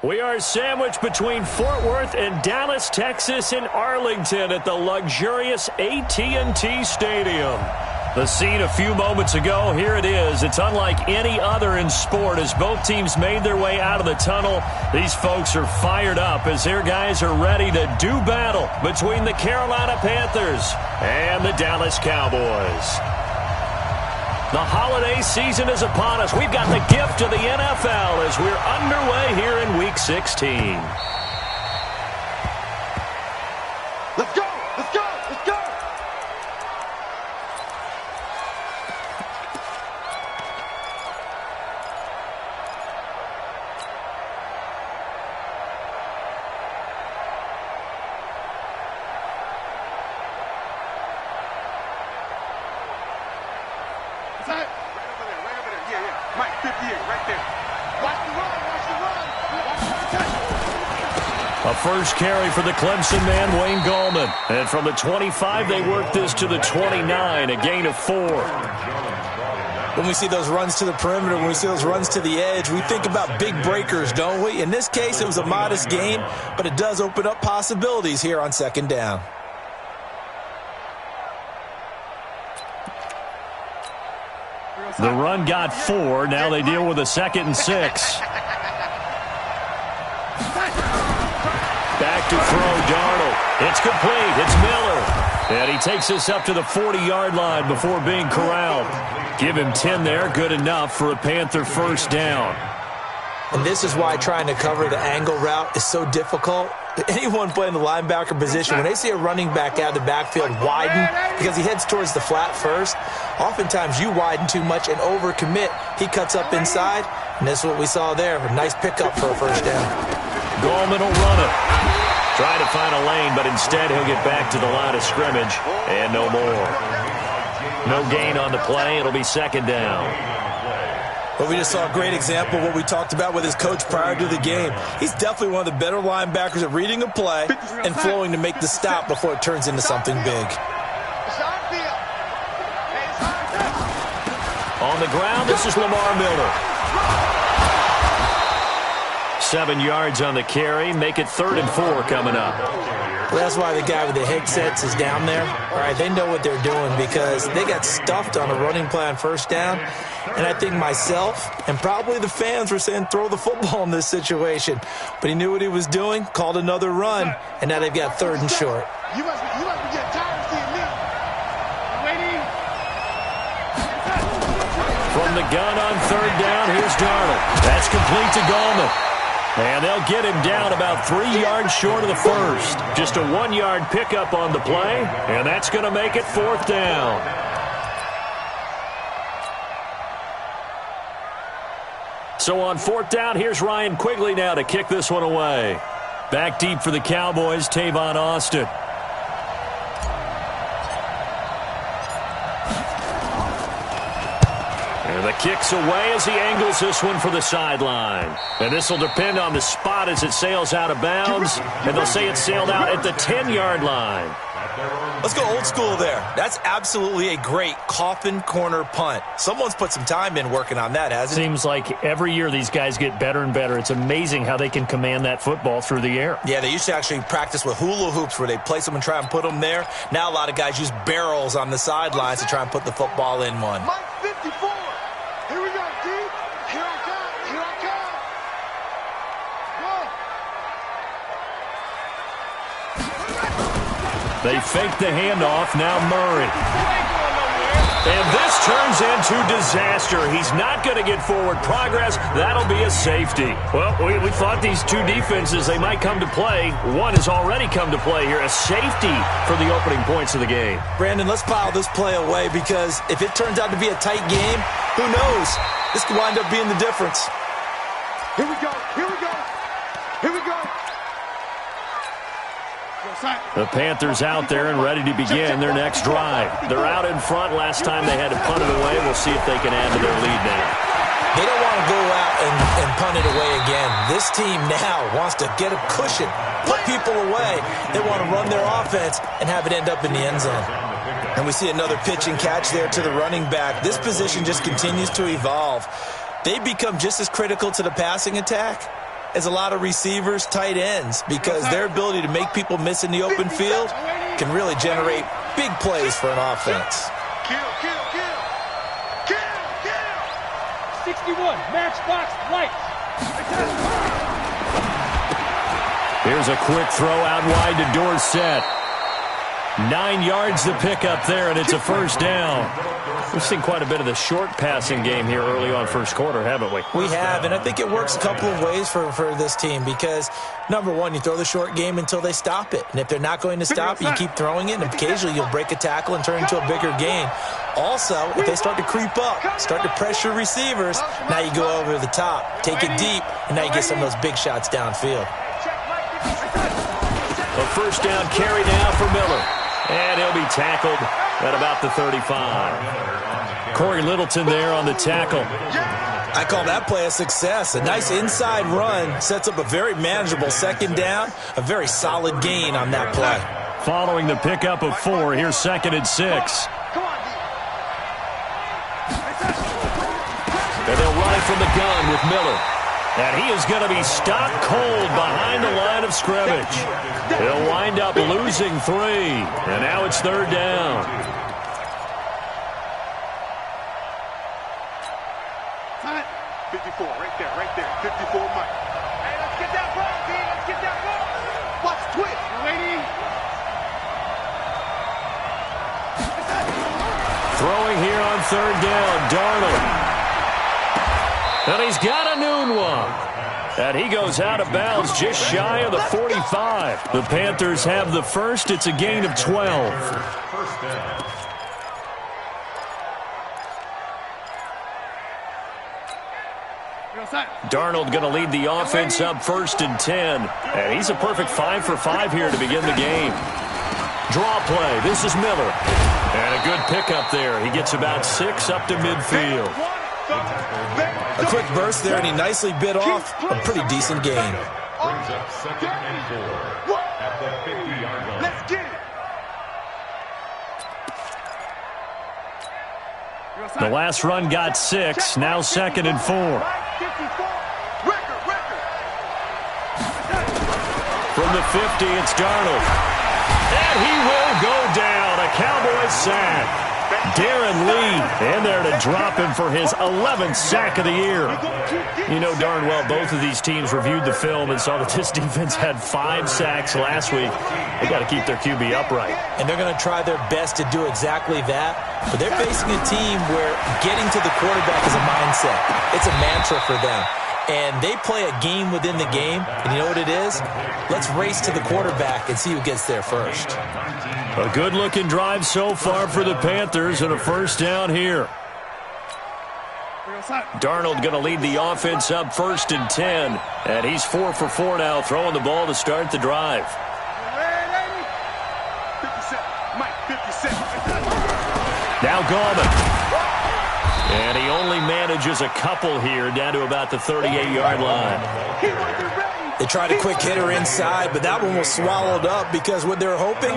We are sandwiched between Fort Worth and Dallas, Texas, and Arlington at the luxurious AT&T Stadium. The scene a few moments ago, here it is. It's unlike any other in sport as both teams made their way out of the tunnel. These folks are fired up as their guys are ready to do battle between the Carolina Panthers and the Dallas Cowboys. The holiday season is upon us. We've got the gift of the NFL as we're underway here in Week 16. Let's go! Let's go! Let's go! Right over there. Yeah. Mike, 58, right there. Watch the run, watch the run. Watch the touch. A first carry for the Clemson man, Wayne Gallman. And from the 25, they work this to the 29, a gain of 4. When we see those runs to the perimeter, when we see those runs to the edge, we think about big breakers, don't we? In this case, it was a modest gain, but it does open up possibilities here on second down. The run got 4. Now they deal with a 2nd and 6. Back to throw, Darnold. It's complete. It's Miller. And he takes us up to the 40-yard line before being corralled. Give him 10 there. Good enough for a Panther first down. And this is why trying to cover the angle route is so difficult. Anyone playing the linebacker position, when they see a running back out of the backfield widen because he heads towards the flat first, oftentimes you widen too much and overcommit. He cuts up inside, and that's what we saw there. A nice pickup for a first down. Gallman will run it. Trying to find a lane, but instead he'll get back to the line of scrimmage, and no more. No gain on the play. It'll be second down. But we just saw a great example of what we talked about with his coach prior to the game. He's definitely one of the better linebackers at reading a play and flowing to make the stop before it turns into something big. On the ground, this is Lamar Miller. 7 yards on the carry. Make it 3rd and 4 coming up. Well, that's why the guy with the headsets is down there. All right, they know what they're doing because they got stuffed on a running play on first down. And I think myself and probably the fans were saying throw the football in this situation. But he knew what he was doing, called another run, and now they've got 3rd and short. You must be getting tired of seeing me. Waiting. From the gun on 3rd down, here's Darnold. That's complete to Gallman. And they'll get him down about 3 yards short of the first. Just a 1-yard pickup on the play, and that's going to make it 4th down. So on 4th down, here's Ryan Quigley now to kick this one away. Back deep for the Cowboys, Tavon Austin. And the kick's away as he angles this one for the sideline. And this will depend on the spot as it sails out of bounds. And they'll say it sailed out at the 10-yard line. Let's go old school there. That's absolutely a great coffin corner punt. Someone's put some time in working on that, hasn't it? Seems like every year these guys get better and better. It's amazing how they can command that football through the air. Yeah, they used to actually practice with hula hoops where they place them and try and put them there. Now a lot of guys use barrels on the sidelines to try and put the football in one. Mike 54. Here we go, D. Here I come. Here I come. They fake the handoff. Now Murray. And this turns into disaster. He's not going to get forward progress. That'll be a safety. Well, we thought these two defenses, they might come to play. One has already come to play here. A safety for the opening points of the game. Brandon, let's file this play away because if it turns out to be a tight game, who knows? This could wind up being the difference. Here we go. Here we go. Here we go. The Panthers out there and ready to begin their next drive. They're out in front. Last time they had to punt it away. We'll see if they can add to their lead now. They don't want to go out and punt it away again. This team now wants to get a cushion, put people away. They want to run their offense and have it end up in the end zone. And we see another pitch and catch there to the running back. This position just continues to evolve. They become just as critical to the passing attack as a lot of receivers, tight ends, because their ability to make people miss in the open field can really generate big plays for an offense. Kill, kill, kill. Kill, kill. 61, matchbox lights. Here's a quick throw out wide to Dorsett. 9 yards to pick up there, and it's a first down. We've seen quite a bit of the short passing game here early on first quarter, haven't we? We have, and I think it works a couple of ways for this team because, number one, you throw the short game until they stop it. And if they're not going to stop it, you keep throwing it, and occasionally you'll break a tackle and turn into a bigger gain. Also, if they start to creep up, start to pressure receivers, now you go over the top, take it deep, and now you get some of those big shots downfield. A first down carry now for Miller. And he'll be tackled at about the 35. Corey Littleton there on the tackle. I call that play a success. A nice inside run sets up a very manageable second down, a very solid gain on that play. Following the pickup of 4, here's 2nd and 6. And they'll run it from the gun with Miller. And he is going to be stopped cold behind the line of scrimmage. He'll wind up losing 3. And now it's 3rd down. Time. 54, right there. 54, Mike. Hey, let's get that ball, D. Let's get that ball. Watch twitch. Waiting. Throwing here on 3rd down, Darnold. And he's got a noon one. And he goes out of bounds just shy of the 45. The Panthers have the first. It's a gain of 12. Darnold going to lead the offense up 1st and 10. And he's a perfect 5 for 5 here to begin the game. Draw play. This is Miller. And a good pickup there. He gets about 6 up to midfield. A quick burst there, and he nicely bit off a pretty decent gain. Brings up 2nd and 4 at the 50-yard line. Let's get it. The last run got 6. Now 2nd and 4. From the 50, it's Darnold. And he will go down. A Cowboys sack. Darren Lee in there to drop him for his 11th sack of the year. You know darn well both of these teams reviewed the film and saw that this defense had 5 sacks last week. They got to keep their QB upright. And they're going to try their best to do exactly that. But they're facing a team where getting to the quarterback is a mindset. It's a mantra for them. And they play a game within the game. And you know what it is? Let's race to the quarterback and see who gets there first. A good-looking drive so far for the Panthers and a first down here. Darnold going to lead the offense up 1st and 10. And he's 4 for 4 now, throwing the ball to start the drive. 57. Mike, 57. Now Gallman. And he only manages a couple here down to about the 38-yard line. They tried a quick hitter inside, but that one was swallowed up because what they're hoping,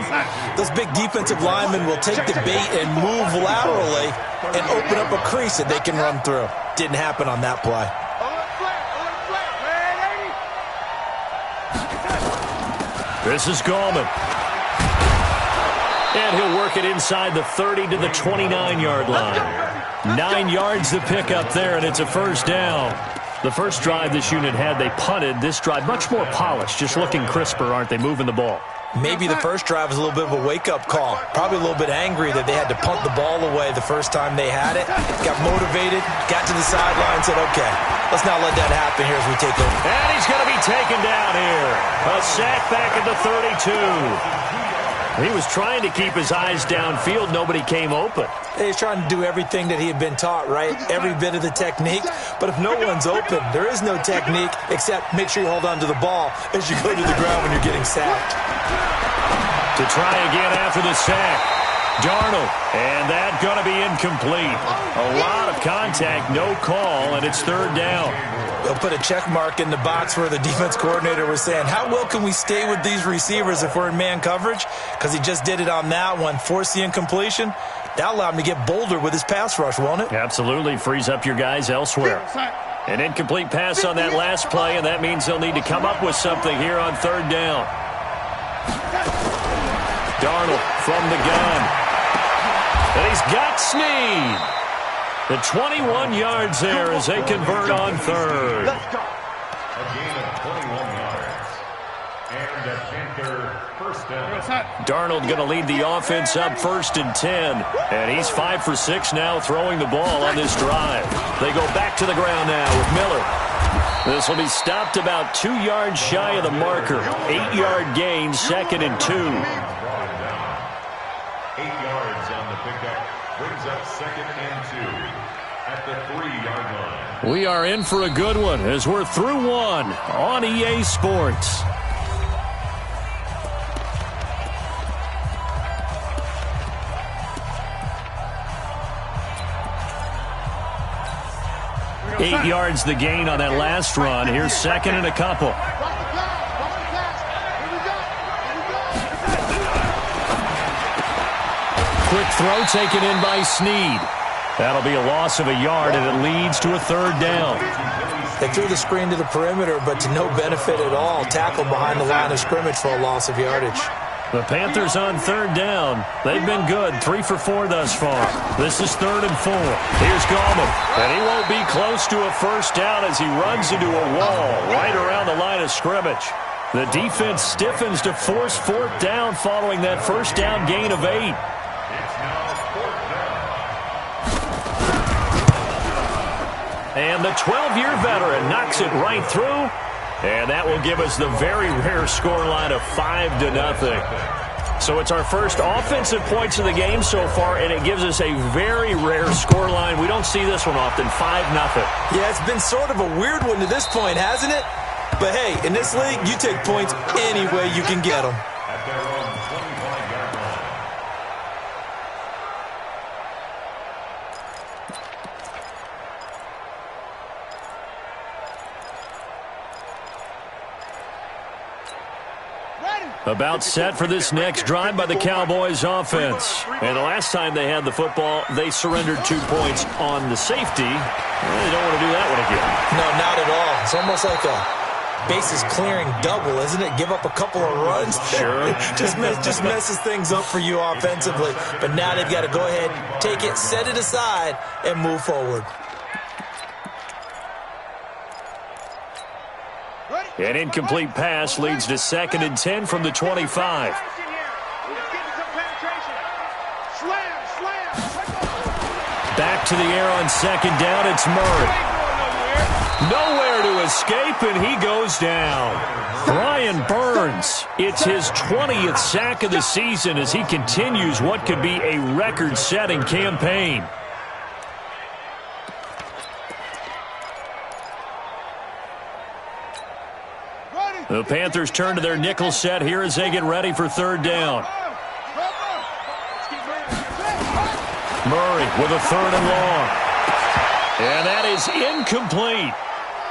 those big defensive linemen will take the bait and move laterally and open up a crease that they can run through. Didn't happen on that play. This is Gallman. And he'll work it inside the 30 to the 29-yard line. 9 yards to pick up there, and it's a first down. The first drive this unit had, they punted. This drive, much more polished, just looking crisper, aren't they, moving the ball? Maybe the first drive was a little bit of a wake-up call. Probably a little bit angry that they had to punt the ball away the first time they had it. Got motivated, got to the sideline, said, okay, let's not let that happen here as we take over. And he's going to be taken down here. A sack back at the 32. He was trying to keep his eyes downfield. Nobody came open. He's trying to do everything that he had been taught, right? Every bit of the technique. But if no one's open, there is no technique except make sure you hold on to the ball as you go to the ground when you're getting sacked. To try again after the sack. Darnold, and that's going to be incomplete. A lot of contact, no call, and it's third down. They'll put a check mark in the box where the defense coordinator was saying, how well can we stay with these receivers if we're in man coverage? Because he just did it on that one, forced the incompletion. That allowed him to get bolder with his pass rush, won't it? Absolutely. Frees up your guys elsewhere. An incomplete pass on that last play, and that means they'll need to come up with something here on third down. Darnold from the gun. And he's got Snead. The 21 yards there as they convert on third. Let's go. A gain of 21 yards. And a Panther first down. Darnold going to lead the offense up 1st and 10. And he's 5 for 6 now throwing the ball on this drive. They go back to the ground now with Miller. This will be stopped about 2 yards shy of the marker. 8-yard gain, 2nd and 2. 8 yards on the pickup. Brings up 2nd and 2 at the 3-yard line. We are in for a good one as we're through one on EA Sports. Eight yards the gain on that last run. Here's 2nd and a couple. Quick throw taken in by Snead. That'll be a loss of a yard, and it leads to a third down. They threw the screen to the perimeter, but to no benefit at all. Tackled behind the line of scrimmage for a loss of yardage. The Panthers on third down. They've been good, 3 for 4 thus far. This is 3rd and 4. Here's Gallman, and he won't be close to a first down as he runs into a wall right around the line of scrimmage. The defense stiffens to force 4th down following that first down gain of 8. And the 12-year veteran knocks it right through. And that will give us the very rare scoreline of 5-0. So it's our first offensive points of the game so far, and it gives us a very rare scoreline. We don't see this one often, 5-0. Yeah, it's been sort of a weird one to this point, hasn't it? But hey, in this league, you take points any way you can get them. At their own 25-yard line. About set for this next drive by the Cowboys offense. And the last time they had the football, they surrendered 2 points on the safety. They don't want to do that one again. No, not at all. It's almost like a bases clearing double, isn't it? Give up a couple of runs. Sure. just messes things up for you offensively. But now they've got to go ahead, take it, set it aside, and move forward. An incomplete pass leads to 2nd and 10 from the 25. Back to the air on 2nd down, it's Murray. Nowhere to escape, and he goes down. Brian Burns, it's his 20th sack of the season as he continues what could be a record-setting campaign. The Panthers turn to their nickel set here as they get ready for 3rd down. Murray with a 3rd and long. And that is incomplete.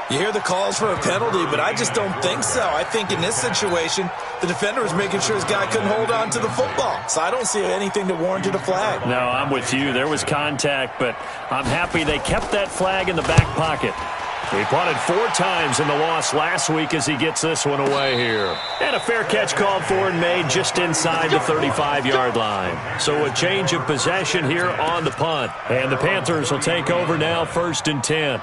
You hear the calls for a penalty, but I just don't think so. I think in this situation, the defender was making sure his guy couldn't hold on to the football. So I don't see anything that warranted a flag. No, I'm with you. There was contact, but I'm happy they kept that flag in the back pocket. He punted 4 times in the loss last week as he gets this one away here. And a fair catch called for and made just inside the 35-yard line. So a change of possession here on the punt. And the Panthers will take over now 1st and 10.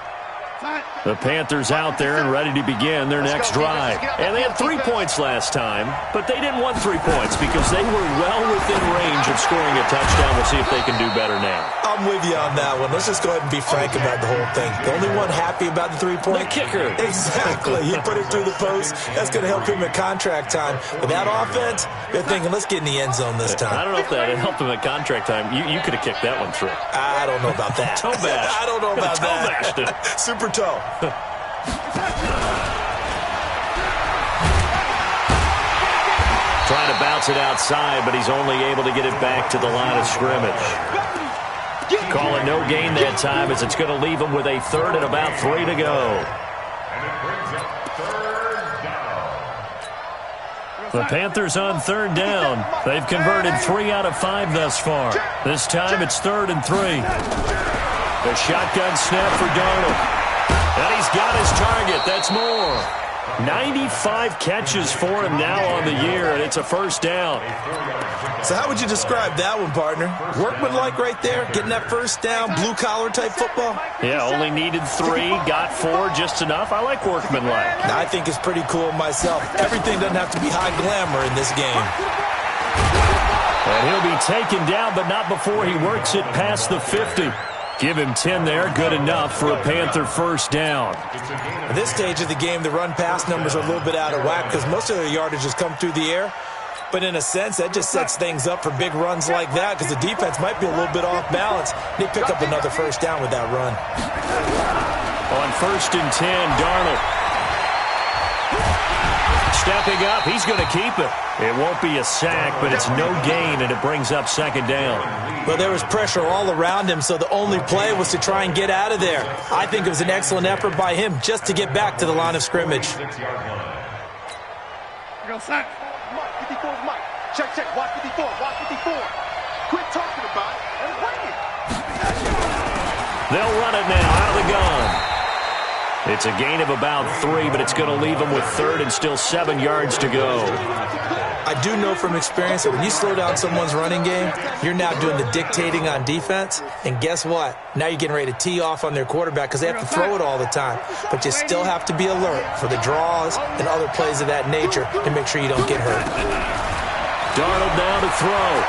The Panthers out there and ready to begin their next drive. And they had 3 points last time, but they didn't want 3 points because they were well within range of scoring a touchdown. We'll see if they can do better now. I'm with you on that one. Let's just go ahead and be frank about the whole thing. The only one happy about the 3-point? The kicker. Exactly. He put it through the post. That's going to help him at contract time. With that offense, they're thinking, let's get in the end zone this time. I don't know if that helped him at contract time. You could have kicked that one through. I don't know about that. Toe bash. I don't know about toe that. bashed it. Super toe. Trying to bounce it outside, but he's only able to get it back to the line of scrimmage. Calling no gain that time as it's going to leave him with a third and about 3 to go. And it brings up third down. The Panthers on third down. They've converted 3 out of 5 thus far. This time it's 3rd and 3. The shotgun snap for Darnold. And he's got his target. That's more. 95 catches for him now on the year, and it's a first down. So how would you describe that one, partner? Workmanlike right there, getting that first down, blue-collar type football? Yeah, only needed 3, got 4, just enough. I like workmanlike. I think it's pretty cool myself. Everything doesn't have to be high glamour in this game. And he'll be taken down, but not before he works it past the 50. Give him 10 there, good enough for a Panther first down. At this stage of the game, the run-pass numbers are a little bit out of whack because most of their yardage has come through the air. But in a sense, that just sets things up for big runs like that because the defense might be a little bit off balance. They pick up another first down with that run. On 1st and 10, Darnold. Stepping up, he's going to keep it. It won't be a sack, but it's no gain, and it brings up 2nd down. Well, there was pressure all around him, so the only play was to try and get out of there. I think it was an excellent effort by him just to get back to the line of scrimmage. Sack. Mike, 54 is Mike. Check, check. Watch 54. Watch 54. Quit talking about it and bring it. They'll run it now out of the gun. It's a gain of about 3, but it's going to leave them with 3rd and still 7 yards to go. I do know from experience that when you slow down someone's running game, you're now doing the dictating on defense. And guess what? Now you're getting ready to tee off on their quarterback because they have to throw it all the time. But you still have to be alert for the draws and other plays of that nature to make sure you don't get hurt. Darnold down to throw.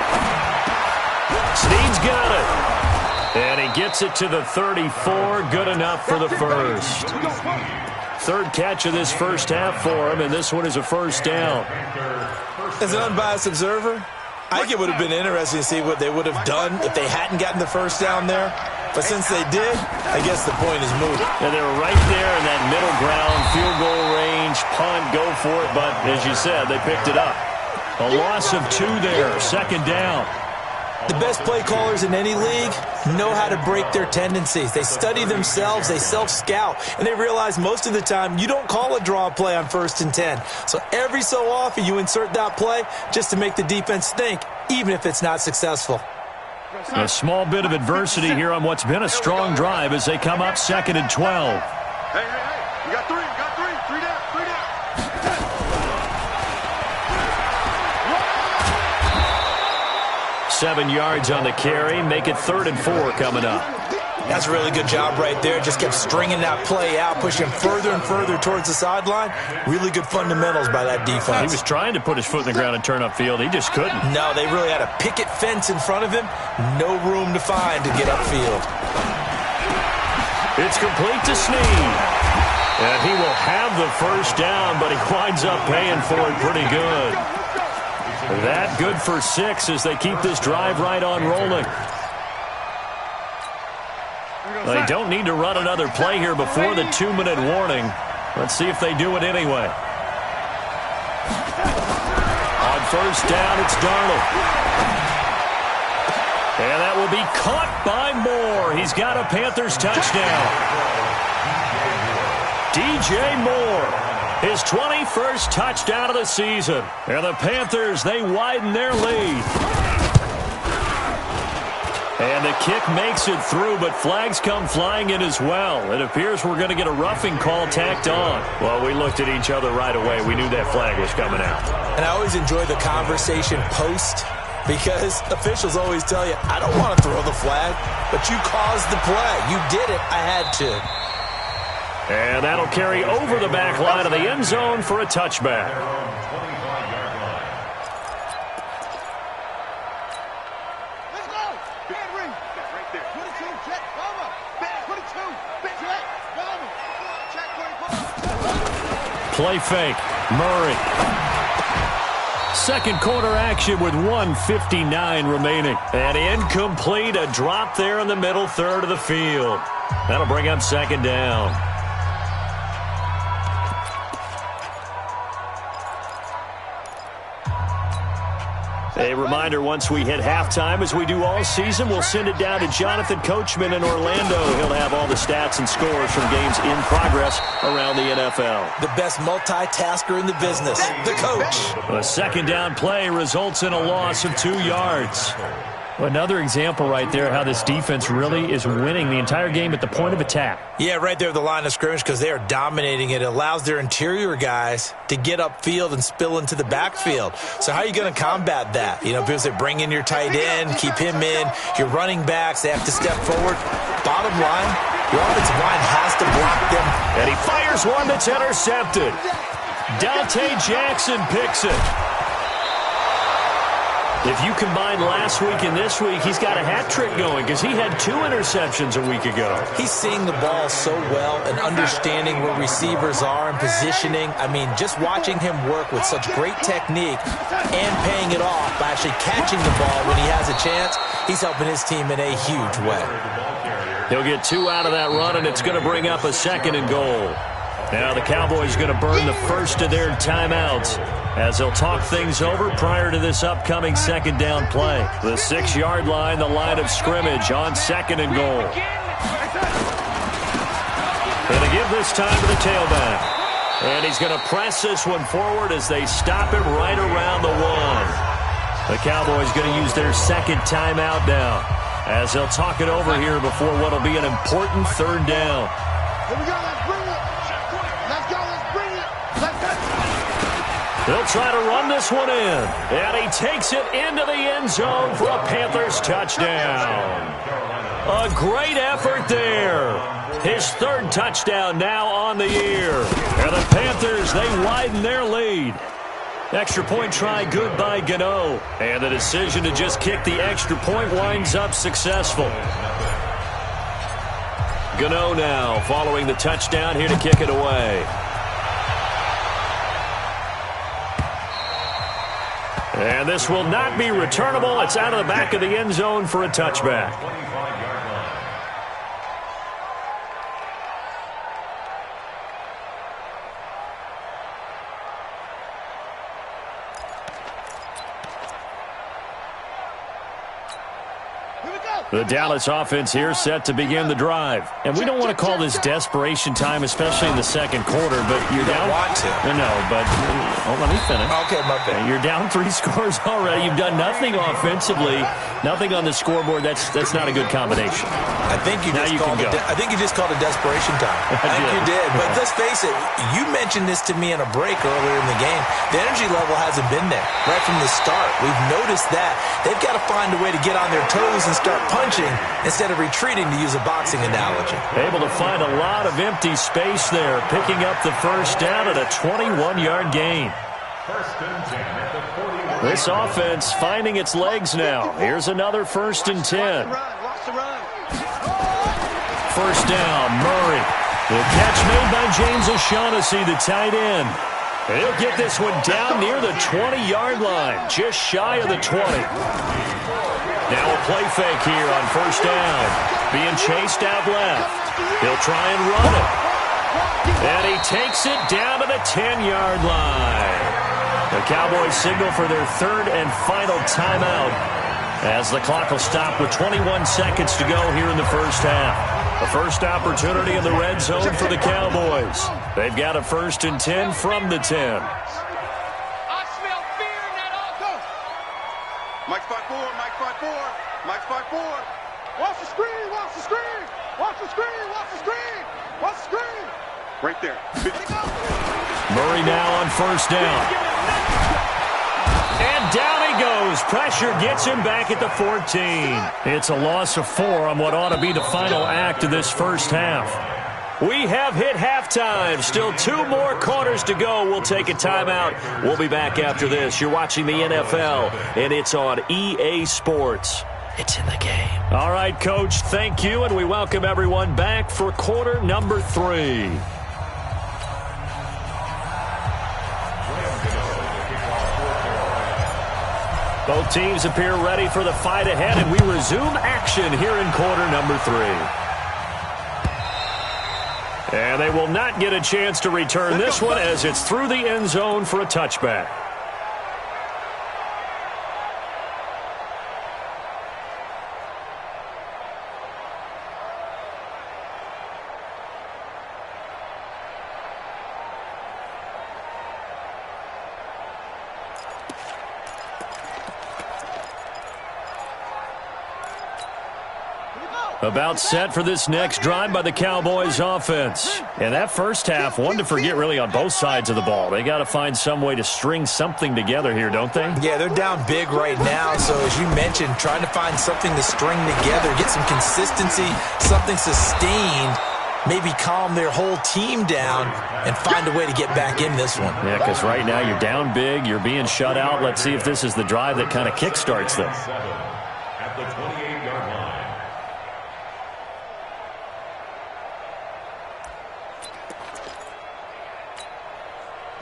Snead's got it. And he gets it to the 34. Good enough for the first. 3rd catch of this first half for him, and this one is a first down. As an unbiased observer, I think it would have been interesting to see what they would have done if they hadn't gotten the first down there. But since they did, I guess the point is moot. And they were right there in that middle ground, field goal range, punt, go for it. But as you said, they picked it up. A loss of 2 there, 2nd down. The best play callers in any league know how to break their tendencies. They study themselves, they self-scout, and they realize most of the time you don't call a draw play on 1st and 10. So every so often you insert that play just to make the defense think, even if it's not successful. A small bit of adversity here on what's been a strong drive as they come up 2nd and 12. Hey, you got 3, you got 3. 3 down, 3 down. 7 yards on the carry, make it 3rd and 4 coming up. That's a really good job right there. Just kept stringing that play out, pushing further and further towards the sideline. Really good fundamentals by that defense. He was trying to put his foot in the ground and turn upfield. He just couldn't. No, they really had a picket fence in front of him. No room to find to get upfield. It's complete to Snead. And he will have the first down, but he winds up paying for it pretty good. That good for 6 as they keep this drive right on rolling. They don't need to run another play here before the 2-minute warning. Let's see if they do it anyway. On first down, it's Darnold. And that will be caught by Moore. He's got a Panthers touchdown. DJ Moore, his 21st touchdown of the season. And the Panthers, they widen their lead. And the kick makes it through, but flags come flying in as well. It appears we're going to get a roughing call tacked on. Well, we looked at each other right away. We knew that flag was coming out. And I always enjoy the conversation post because officials always tell you, I don't want to throw the flag, but you caused the play. You did it. I had to. And that'll carry over the back line of the end zone for a touchback. Play fake. Murray. Second quarter action with 1:59 remaining. And incomplete. A drop there in the middle third of the field. That'll bring up second down. A reminder, once we hit halftime, as we do all season, we'll send it down to Jonathan Coachman in Orlando. He'll have all the stats and scores from games in progress around the NFL. The best multitasker in the business, the coach. A second down play results in a loss of 2 yards. Another example right there how this defense really is winning the entire game at the point of attack. Yeah, right there at the line of scrimmage because they are dominating it. It allows their interior guys to get upfield and spill into the backfield. So how are you going to combat that? You know, people say bring in your tight end, keep him in. Your running backs, they have to step forward. Bottom line, your offensive line has to block them. And he fires one that's intercepted. Dante Jackson picks it. If you combine last week and this week, he's got a hat trick going because he had 2 interceptions a week ago. He's seeing the ball so well and understanding where receivers are and positioning. I mean, just watching him work with such great technique and paying it off by actually catching the ball when he has a chance, he's helping his team in a huge way. He'll get 2 out of that run, and it's going to bring up a 2nd and goal. Now the Cowboys are going to burn the first of their timeouts as they'll talk things over prior to this upcoming 2nd down play. The 6-yard line, the line of scrimmage on 2nd and goal. Going to give this time to the tailback. And he's going to press this one forward as they stop him right around the 1. The Cowboys going to use their 2nd timeout now as they'll talk it over here before what will be an important 3rd down. Here we go, let's bring it. Let's go, let's bring it. They'll try to run this one in. And he takes it into the end zone for a Panthers touchdown. A great effort there. His 3rd touchdown now on the year. And the Panthers, they widen their lead. Extra point try good by Gano. And the decision to just kick the extra point winds up successful. Gano now following the touchdown here to kick it away. And this will not be returnable. It's out of the back of the end zone for a touchback. The Dallas offense here set to begin the drive. And we don't want to call this desperation time, especially in the 2nd quarter, but you're down. You don't want to. No, but let me finish. Okay, my bad. You're down 3 scores already. You've done nothing offensively, nothing on the scoreboard. That's not a good combination. I think you just called it desperation time. I think you did. But let's face it, you mentioned this to me in a break earlier in the game. The energy level hasn't been there right from the start. We've noticed that. They've got to find a way to get on their toes and start punching instead of retreating, to use a boxing analogy. Able to find a lot of empty space there, picking up the 1st down at a 21-yard gain. This offense finding its legs now. Here's another 1st and 10. 1st down, Murray. The catch made by James O'Shaughnessy, the tight end. He'll get this one down near the 20-yard line, just shy of the 20. Now a play fake here on 1st down. Being chased out left. He'll try and run it. And he takes it down to the 10-yard line. The Cowboys signal for their 3rd and final timeout as the clock will stop with 21 seconds to go here in the 1st half. The first opportunity in the red zone for the Cowboys. They've got a 1st and 10 from the 10. Mike 5-4, Mike 5-4, Mike 5-4. Watch the screen, watch the screen, watch the screen, watch the screen, watch the screen. Right there. Murray now on 1st down. And down he goes. Pressure gets him back at the 14. It's a loss of 4 on what ought to be the final act of this 1st half. We have hit halftime. Still 2 more quarters to go. We'll take a timeout. We'll be back after this. You're watching the NFL, and it's on EA Sports. It's in the game. All right, Coach, thank you, and we welcome everyone back for quarter number 3. Both teams appear ready for the fight ahead, and we resume action here in quarter number 3. And they will not get a chance to return this one as it's through the end zone for a touchback. About set for this next drive by the Cowboys offense. And that first half, one to forget really on both sides of the ball. They got to find some way to string something together here, don't they? Yeah, they're down big right now. So as you mentioned, trying to find something to string together, get some consistency, something sustained, maybe calm their whole team down and find a way to get back in this one. Yeah, because right now you're down big, you're being shut out. Let's see if this is the drive that kind of kickstarts them. At the 28-yard line.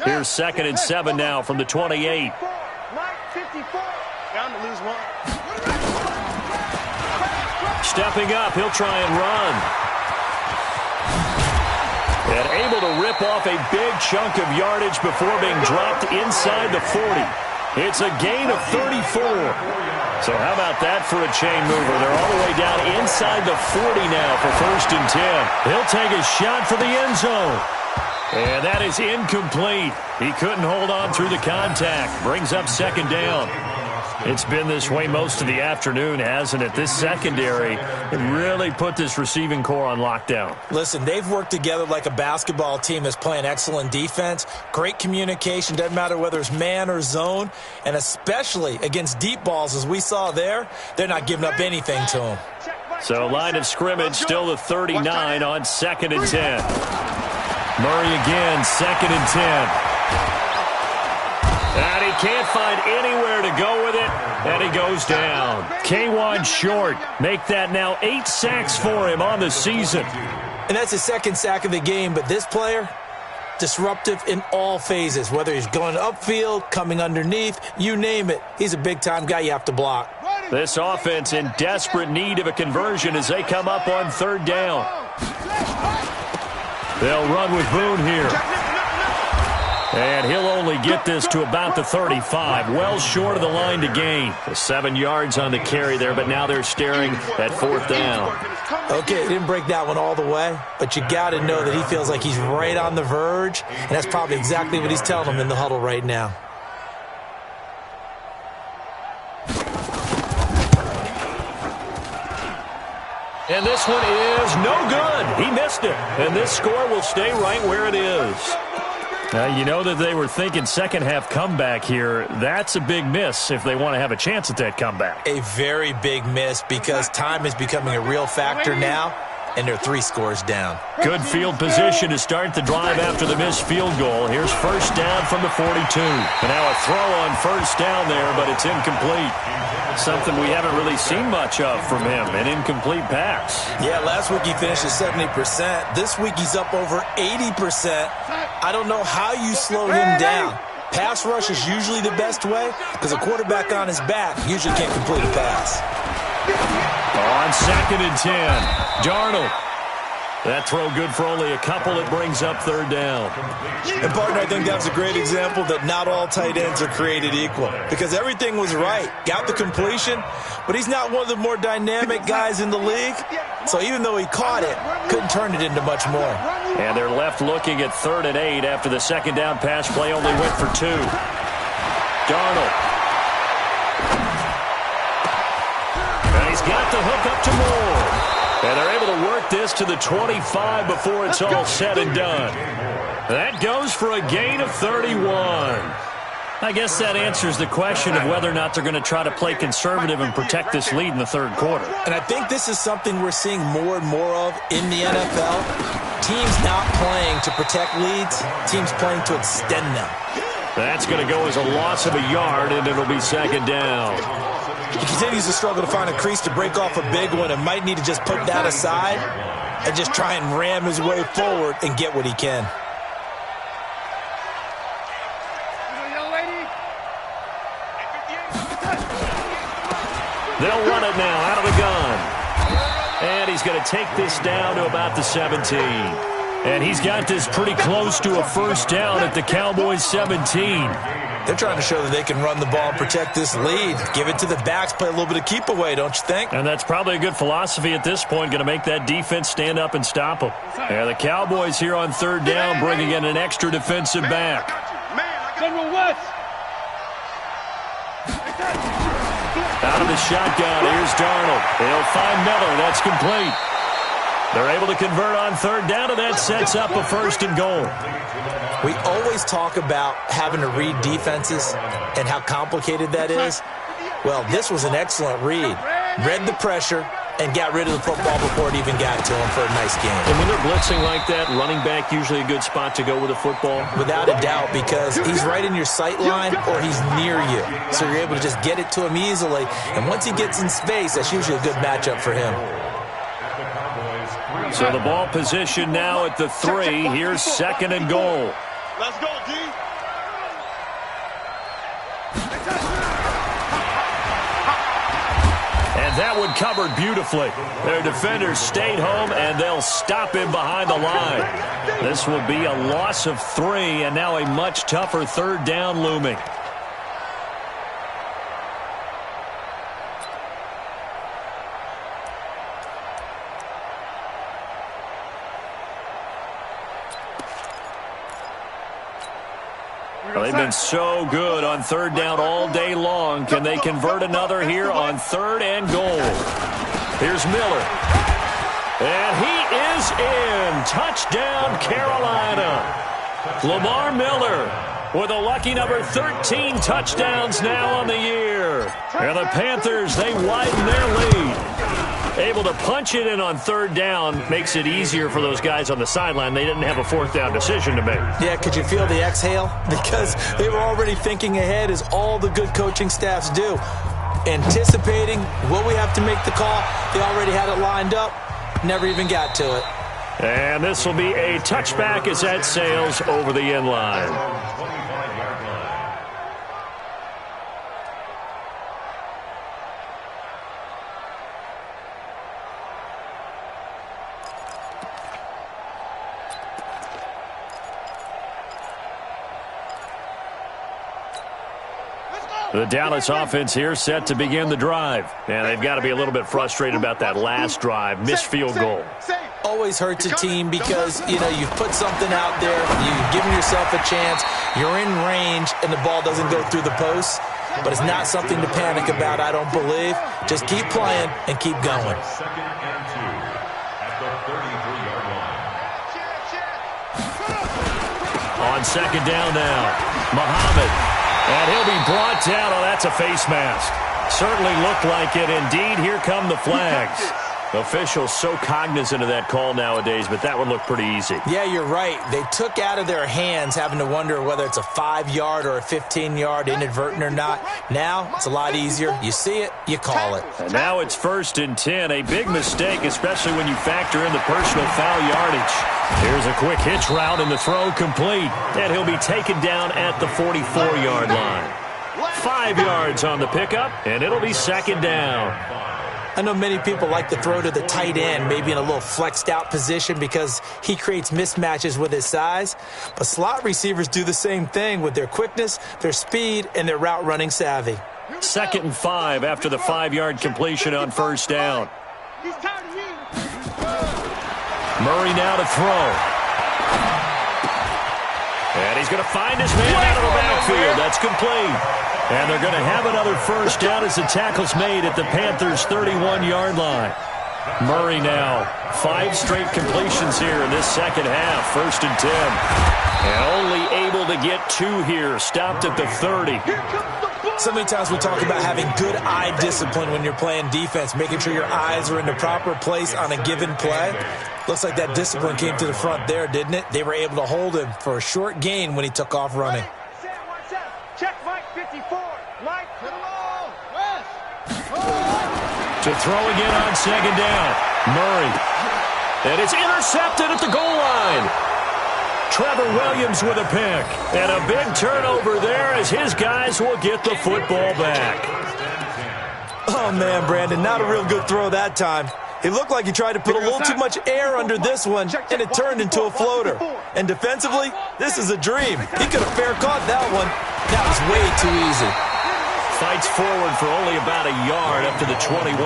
Here's 2nd and 7 now from the 28. Down to lose one. Stepping up, he'll try and run. And able to rip off a big chunk of yardage before being dropped inside the 40. It's a gain of 34. So how about that for a chain mover? They're all the way down inside the 40 now for 1st and 10. He'll take a shot for the end zone. And that is incomplete. He couldn't hold on through the contact. Brings up 2nd down. It's been this way most of the afternoon, hasn't it? This secondary really put this receiving core on lockdown. Listen, they've worked together like a basketball team that's playing excellent defense. Great communication. Doesn't matter whether it's man or zone. And especially against deep balls, as we saw there, they're not giving up anything to them. So line of scrimmage still the 39 on 2nd and 10. Murray again, 2nd and 10. And he can't find anywhere to go with it, and he goes down. K1 short. Make that now 8 sacks for him on the season. And that's his 2nd sack of the game, but this player, disruptive in all phases, whether he's going upfield, coming underneath, you name it. He's a big-time guy you have to block. This offense in desperate need of a conversion as they come up on 3rd down. They'll run with Boone here. And he'll only get this to about the 35, well short of the line to gain. 7 yards on the carry there, but now they're staring at 4th down. Okay, didn't break that one all the way, but you got to know that he feels like he's right on the verge, and that's probably exactly what he's telling them in the huddle right now. And this one is no good. He missed it. And this score will stay right where it is. Now, you know that they were thinking second half comeback here. That's a big miss if they want to have a chance at that comeback. A very big miss because time is becoming a real factor now, and they're 3 scores down. Good field position to start the drive after the missed field goal. Here's 1st down from the 42. And now a throw on 1st down there, but it's incomplete. Something we haven't really seen much of from him, an incomplete pass. Yeah, last week he finished at 70%. This week he's up over 80%. I don't know how you slow him down. Pass rush is usually the best way because a quarterback on his back usually can't complete a pass. On 2nd and 10, Darnold. That throw good for only a couple. It brings up 3rd down. And, partner, I think that's a great example that not all tight ends are created equal because everything was right. Got the completion, but he's not one of the more dynamic guys in the league. So even though he caught it, couldn't turn it into much more. And they're left looking at 3rd and 8 after the 2nd down pass play only went for 2. Darnold. And he's got the hook up to Moore. And they're able to work this to the 25 before it's all said and done. That goes for a gain of 31. I guess that answers the question of whether or not they're going to try to play conservative and protect this lead in the 3rd quarter. And I think this is something we're seeing more and more of in the NFL. Teams not playing to protect leads, teams playing to extend them. That's going to go as a loss of a yard, and it'll be 2nd down. He continues to struggle to find a crease to break off a big one and might need to just put that aside and just try and ram his way forward and get what he can. They'll run it now out of the gun. And he's going to take this down to about the 17. And he's got this pretty close to a 1st down at the Cowboys 17. They're trying to show that they can run the ball and protect this lead. Give it to the backs, play a little bit of keep away, don't you think? And that's probably a good philosophy at this point, going to make that defense stand up and stop them. Yeah, the Cowboys here on 3rd down, bringing in an extra defensive back. General West. Out of the shotgun, here's Darnold. He'll find Miller. That's complete. They're able to convert on third down, and that sets up a 1st and goal. We always talk about having to read defenses and how complicated that is. Well, this was an excellent read. Read the pressure and got rid of the football before it even got to him for a nice game. And when they're blitzing like that, running back usually a good spot to go with a football? Without a doubt, because he's right in your sight line or he's near you. So you're able to just get it to him easily. And once he gets in space, that's usually a good matchup for him. So the ball position now at the 3. Here's 2nd and goal. Let's go, D. And that one covered beautifully. Their defenders stayed home, and they'll stop him behind the line. This will be a loss of 3, and now a much tougher 3rd down looming. Well, they've been so good on 3rd down all day long. Can they convert another here on 3rd and goal? Here's Miller. And he is in. Touchdown, Carolina. Lamar Miller with a lucky number 13 touchdowns now on the year. And the Panthers, they widen their lead. Able to punch it in on 3rd down makes it easier for those guys on the sideline. They didn't have a 4th down decision to make. Yeah, could you feel the exhale? Because they were already thinking ahead, as all the good coaching staffs do. Anticipating, will we have to make the call? They already had it lined up. Never even got to it. And this will be a touchback as that sails over the end line. The Dallas offense here set to begin the drive. And they've got to be a little bit frustrated about that last drive, missed field goal. Always hurts a team because, you've put something out there, you've given yourself a chance, you're in range, and the ball doesn't go through the post. But it's not something to panic about, I don't believe. Just keep playing and keep going. 2nd and 2 at the 33-yard line. On 2nd down now, Muhammad. And he'll be brought down. Oh, that's a face mask. Certainly looked like it. Indeed, here come the flags. Officials so cognizant of that call nowadays, but that one looked pretty easy. Yeah, you're right. They took out of their hands having to wonder whether it's a 5-yard or a 15-yard, inadvertent or not. Now, it's a lot easier. You see it, you call it. And now it's 1st and 10. A big mistake, especially when you factor in the personal foul yardage. Here's a quick hitch route, and the throw complete. And he'll be taken down at the 44-yard line. 5 yards on the pickup, and it'll be 2nd down. I know many people like to throw to the tight end, maybe in a little flexed out position because he creates mismatches with his size. But slot receivers do the same thing with their quickness, their speed, and their route running savvy. 2nd and 5 after the 5-yard completion on 1st down. Murray now to throw. And he's going to find his man out of the backfield. That's complete. And they're going to have another 1st down as the tackle's made at the Panthers' 31-yard line. Murray now, 5 straight completions here in this 2nd half, 1st and 10. And only able to get 2 here, stopped at the 30. So many times we talk about having good eye discipline when you're playing defense, making sure your eyes are in the proper place on a given play. Looks like that discipline came to the front there, didn't it? They were able to hold him for a short gain when he took off running. Check Mike 54. Mike, hit him all. West. To throw again on 2nd down. Murray. And it's intercepted at the goal line. Trevor Williams with a pick. And a big turnover there as his guys will get the football back. Oh, man, Brandon, not a real good throw that time. It looked like he tried to put a little too much air under this one, and it turned into a floater. And defensively, this is a dream. He could have fair caught that one. That was way too easy. Fights forward for only about a yard up to the 21.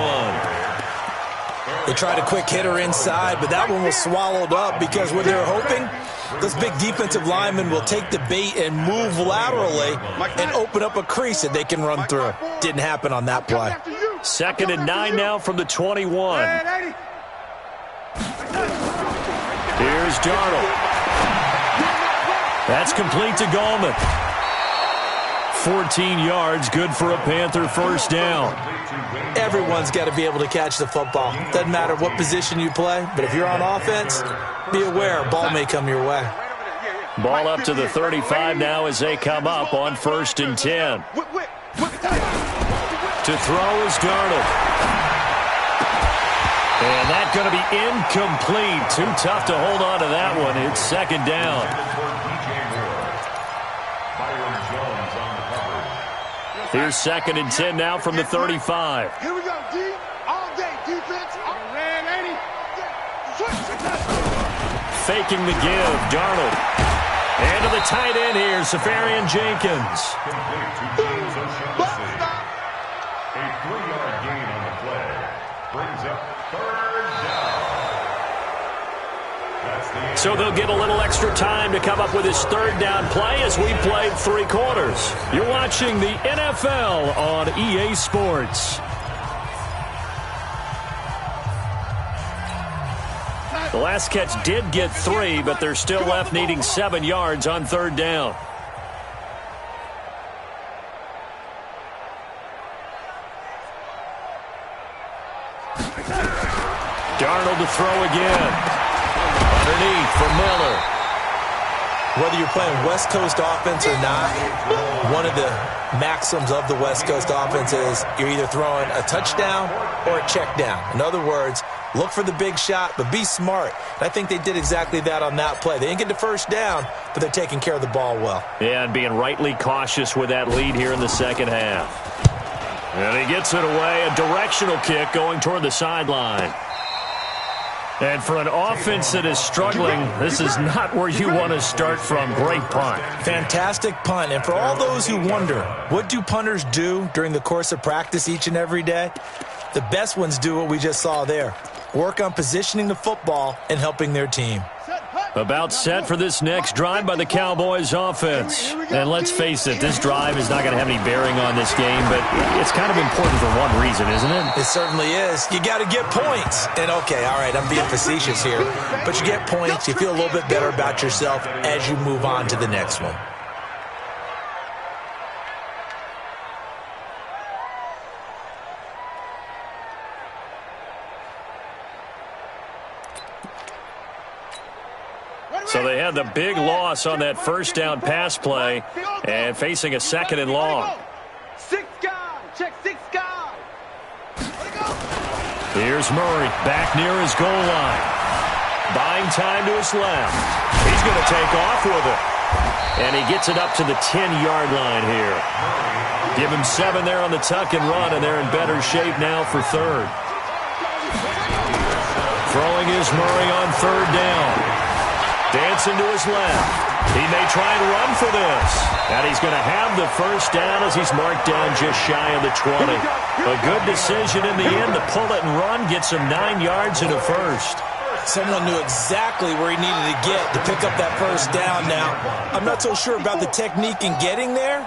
They tried a quick hitter inside, but that one was swallowed up because what they were hoping, those big defensive linemen will take the bait and move laterally and open up a crease that they can run through. Didn't happen on that play. 2nd and 9 now from the 21. Here's Darnold. That's complete to Gallman. 14 yards, good for a Panther first down. Everyone's got to be able to catch the football. Doesn't matter what position you play, but if you're on offense, be aware a ball may come your way. Ball up to the 35 now as they come up on 1st and 10. To throw is Darnold. And that's going to be incomplete. Too tough to hold on to that one. It's 2nd down. Here's 2nd and 10 now from the 35. Here we go, D. All day defense. Red 80. Faking the give, Darnold. And to the tight end here, Safarian Jenkins. A 3-yard gain on the play brings up 3rd down. So they'll get a little extra time to come up with his 3rd down play as we played 3 quarters. You're watching the NFL on EA Sports. The last catch did get 3, but they're still left needing 7 yards on 3rd down. Darnold to throw again. Underneath for Miller. Whether you're playing West Coast offense or not, one of the maxims of the West Coast offense is you're either throwing a touchdown or a check down. In other words, look for the big shot, but be smart. And I think they did exactly that on that play. They didn't get the first down, but they're taking care of the ball well. Yeah, and being rightly cautious with that lead here in the 2nd half. And he gets it away, a directional kick going toward the sideline. And for an offense that is struggling, this is not where you want to start from. Great punt. Fantastic punt. And for all those who wonder, what do punters do during the course of practice each and every day? The best ones do what we just saw there. Work on positioning the football and helping their team. About set for this next drive by the Cowboys offense. And let's face it, this drive is not going to have any bearing on this game, but it's kind of important for one reason, isn't it? It certainly is. You got to get points. And okay, all right, I'm being facetious here, but you get points, you feel a little bit better about yourself as you move on to the next one. So they had the big loss on that 1st down pass play and facing a 2nd and long. 6 guy. Check 6 guy. Here's Murray back near his goal line. Buying time to his left. He's going to take off with it. And he gets it up to the 10-yard line here. Give him 7 there on the tuck and run, and they're in better shape now for 3rd. Throwing is Murray on 3rd down. Dancing to his left. He may try and run for this. And he's going to have the 1st down as he's marked down just shy of the 20. A good decision in the end to pull it and run, gets him 9 yards and a 1st. Someone knew exactly where he needed to get to pick up that 1st down. Now, I'm not so sure about the technique in getting there,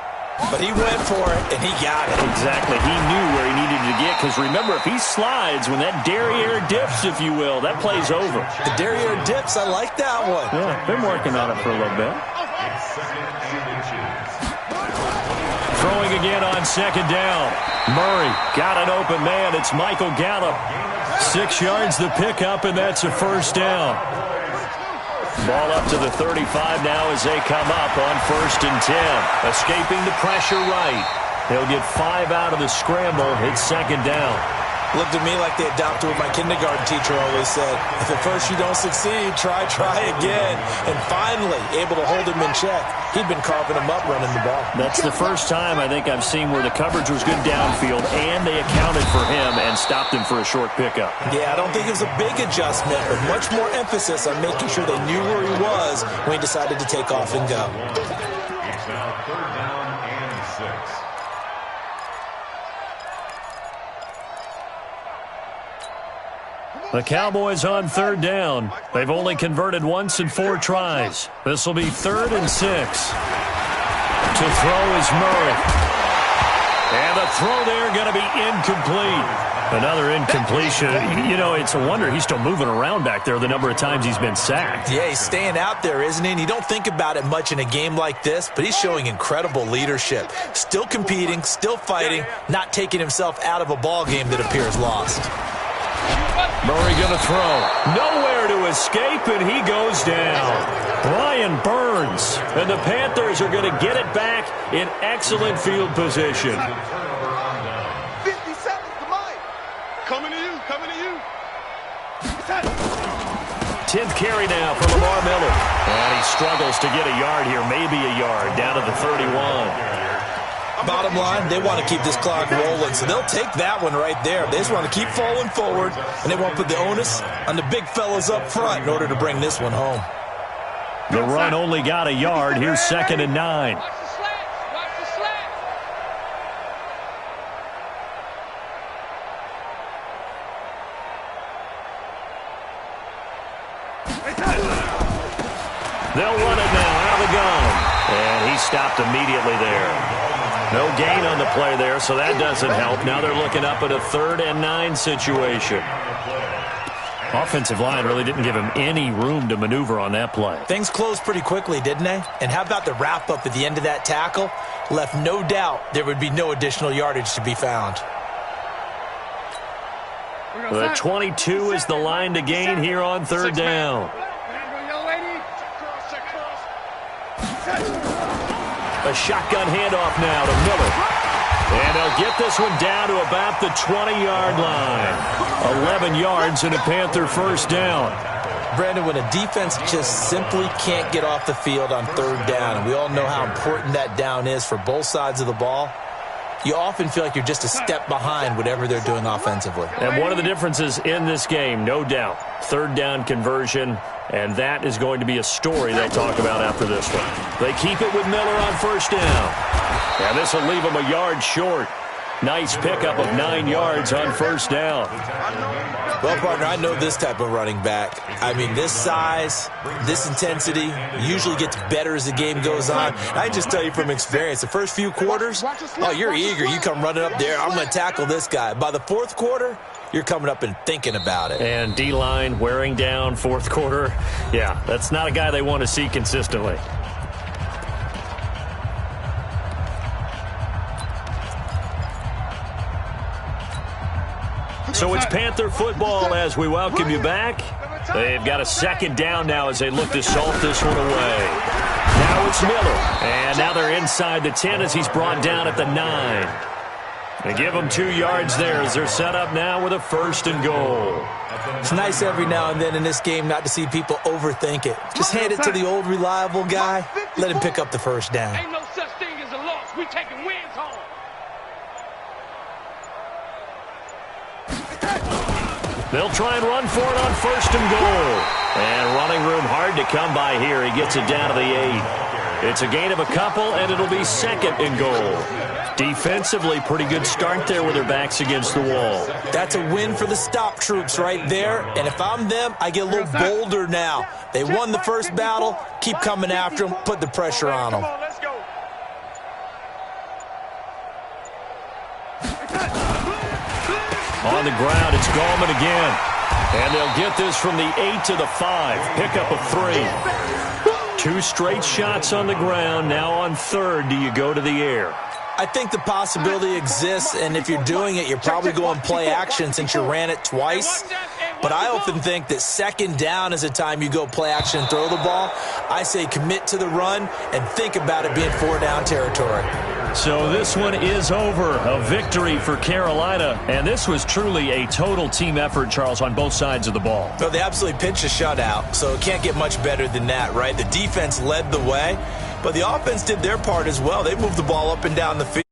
but he went for it, and he got it. Exactly. He knew where he needed to get, because remember, if he slides, when that derriere dips, if you will, that play's over. The derriere dips, I like that one. Yeah, been working on it for a little bit. Throwing again on 2nd down. Murray got an open man. It's Michael Gallup. 6 yards the pickup, and that's a 1st down. Ball up to the 35 now as they come up on 1st and 10. Escaping the pressure right. He'll get 5 out of the scramble. It's 2nd down. Looked at me like they adopted what my kindergarten teacher always said. If at first you don't succeed, try again. And finally, able to hold him in check. He'd been carving him up running the ball. That's the first time I think I've seen where the coverage was good downfield and they accounted for him and stopped him for a short pickup. Yeah, I don't think it was a big adjustment, but much more emphasis on making sure they knew where he was when he decided to take off and go. It's now 3rd down and 6. The Cowboys on third down. They've only converted once in 4 tries. This will be 3rd and 6. To throw is Murray. And the throw there going to be incomplete. Another incompletion. You know, it's a wonder he's still moving around back there the number of times he's been sacked. Yeah, he's staying out there, isn't he? And you don't think about it much in a game like this, but he's showing incredible leadership. Still competing, still fighting, not taking himself out of a ball game that appears lost. Murray going to throw. Nowhere to escape, and he goes down. Brian Burns. And the Panthers are going to get it back in excellent field position. 50 seconds to Mike. Coming to you, coming to you. 10th carry now for Lamar Miller. And he struggles to get a yard here, maybe a yard, down to the 31. Bottom line, they want to keep this clock rolling, so they'll take that one right there. They just want to keep falling forward, and they want to put the onus on the big fellas up front in order to bring this one home. The run only got a yard. Here's 2nd and 9. Watch the slats. Watch the slats. They'll run it now out of the gun. And he stopped immediately there. No gain on the play there, so that doesn't help. Now they're looking up at a 3rd and 9 situation. Offensive line really didn't give him any room to maneuver on that play. Things closed pretty quickly, didn't they? And how about the wrap-up at the end of that tackle? Left no doubt there would be no additional yardage to be found. The 22 is the line to gain here on 3rd down. A shotgun handoff now to Miller. And they'll get this one down to about the 20-yard line. 11 yards and a Panther first down. Brandon, when a defense just simply can't get off the field on 3rd down, and we all know how important that down is for both sides of the ball, you often feel like you're just a step behind whatever they're doing offensively. And one of the differences in this game, no doubt, 3rd down conversion, and that is going to be a story they'll talk about after this one. They keep it with Miller on 1st down. And this will leave them a yard short. Nice pickup of 9 yards on 1st down. Well, partner, I know this type of running back. I mean, this size, this intensity usually gets better as the game goes on. I just tell you from experience, the first few quarters, oh, you're eager. You come running up there, I'm going to tackle this guy. By the 4th quarter, you're coming up and thinking about it. And D-line wearing down 4th quarter. Yeah, that's not a guy they want to see consistently. So it's Panther football as we welcome you back. They've got a 2nd down now as they look to salt this one away. Now it's Miller. And now they're inside the 10 as he's brought down at the 9. They give them 2 yards there as they're set up now with a 1st and goal. It's nice every now and then in this game not to see people overthink it. Just hand it to the old reliable guy. Let him pick up the 1st down. Ain't no such thing as a loss. We taking wins home. They'll try and run for it on 1st and goal. And running room hard to come by here. He gets it down to the 8. It's a gain of a couple, and it'll be 2nd and goal. Defensively, pretty good start there with their backs against the wall. That's a win for the stop troops right there. And if I'm them, I get a little bolder now. They won the first battle. Keep coming after them. Put the pressure on them. Let's go. On the ground, it's Gallman again. And they'll get this from the 8 to the 5. Pickup of 3. 2 straight shots on the ground. Now on 3rd, do you go to the air? I think the possibility exists, and if you're doing it, you're probably going play action since you ran it twice. But I often think that 2nd down is the time you go play action and throw the ball. I say commit to the run and think about it being 4-down territory. So this one is over. A victory for Carolina. And this was truly a total team effort, Charles, on both sides of the ball. Well, they absolutely pitched a shutout, so it can't get much better than that, right? The defense led the way, but the offense did their part as well. They moved the ball up and down the field.